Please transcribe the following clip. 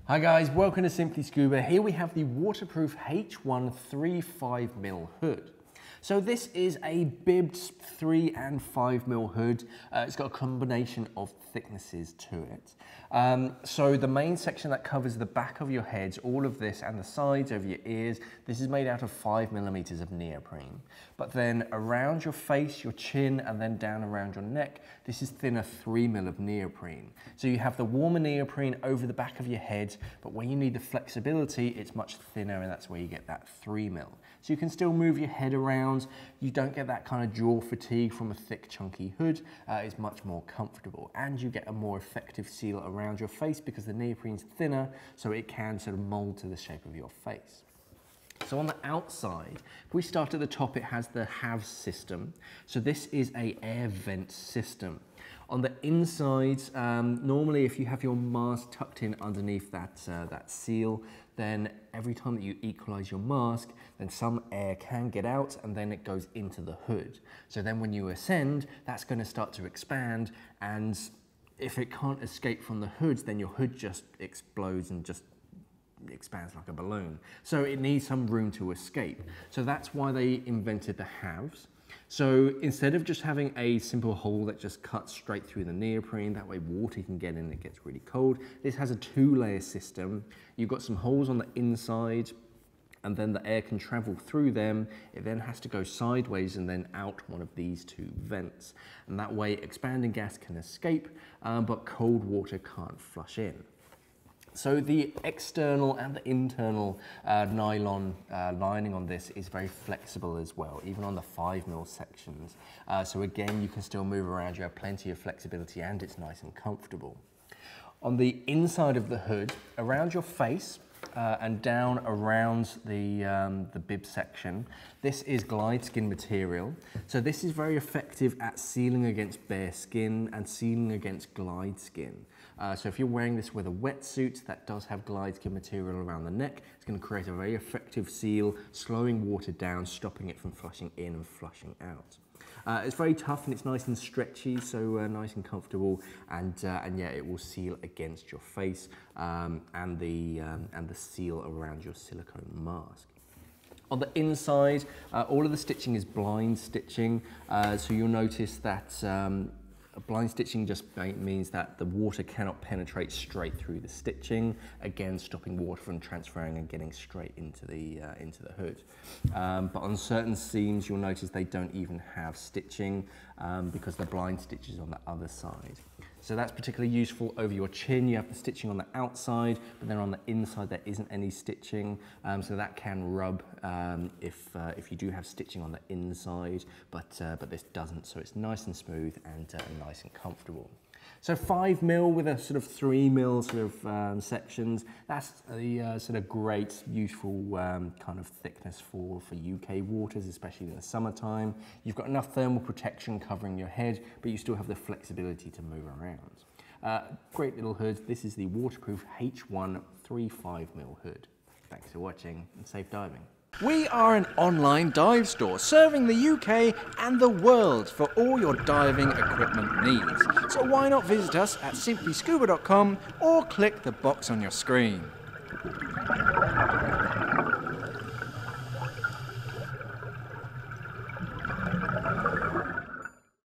Hi guys, welcome to Simply Scuba. Here we have the waterproof H1 3.5mm hood. So this is a bibbed 3 and 5mm hood. It's got a combination of thicknesses to it. So the main section that covers the back of your head, all of this, and the sides over your ears, this is made out of 5mm of neoprene. But then around your face, your chin, and then down around your neck, this is thinner 3mm of neoprene. So you have the warmer neoprene over the back of your head, but when you need the flexibility, it's much thinner, and that's where you get that 3mm. So you can still move your head around. You don't get that kind of jaw fatigue from a thick, chunky hood. It's much more comfortable, and you get a more effective seal around your face because the neoprene's thinner, so it can sort of mold to the shape of your face. So on the outside, if we start at the top, it has the halves system. So this is an air vent system. On the inside, normally if you have your mask tucked in underneath that seal, then every time that you equalize your mask, then some air can get out and then it goes into the hood. So then when you ascend, that's going to start to expand, and if it can't escape from the hoods, then your hood just explodes and just expands like a balloon. So it needs some room to escape. So that's why they invented the halves. So instead of just having a simple hole that just cuts straight through the neoprene, that way water can get in and it gets really cold, this has a 2-layer system. You've got some holes on the inside, and then the air can travel through them. It then has to go sideways and then out one of these 2 vents. And that way expanding gas can escape, but cold water can't flush in. So the external and the internal nylon lining on this is very flexible as well, even on the 5mm sections. So again, you can still move around, you have plenty of flexibility, and it's nice and comfortable. On the inside of the hood, around your face, and down around the bib section, this is glide skin material. So this is very effective at sealing against bare skin and sealing against glide skin. So if you're wearing this with a wetsuit that does have glide skin material around the neck, it's going to create a very effective seal, slowing water down, stopping it from flushing in and flushing out. It's very tough and it's nice and stretchy, so nice and comfortable, and yeah, it will seal against your face and the seal around your silicone mask. On the inside, all of the stitching is blind stitching, so you'll notice that blind stitching just means that the water cannot penetrate straight through the stitching, again stopping water from transferring and getting straight into the hood. But on certain seams you'll notice they don't even have stitching because the blind stitch is on the other side. So that's particularly useful over your chin. You have the stitching on the outside, but then on the inside there isn't any stitching, so that can rub if you do have stitching on the inside, but this doesn't, so it's nice and smooth and nice and comfortable. So 5mm with a sort of 3mm sort of sections, that's a sort of great, useful kind of thickness for UK waters, especially in the summertime. You've got enough thermal protection covering your head, but you still have the flexibility to move around. Great little hood. This is the waterproof H1 3.5mm hood. Thanks for watching and safe diving. We are an online dive store serving the UK and the world for all your diving equipment needs. So why not visit us at simplyscuba.com or click the box on your screen.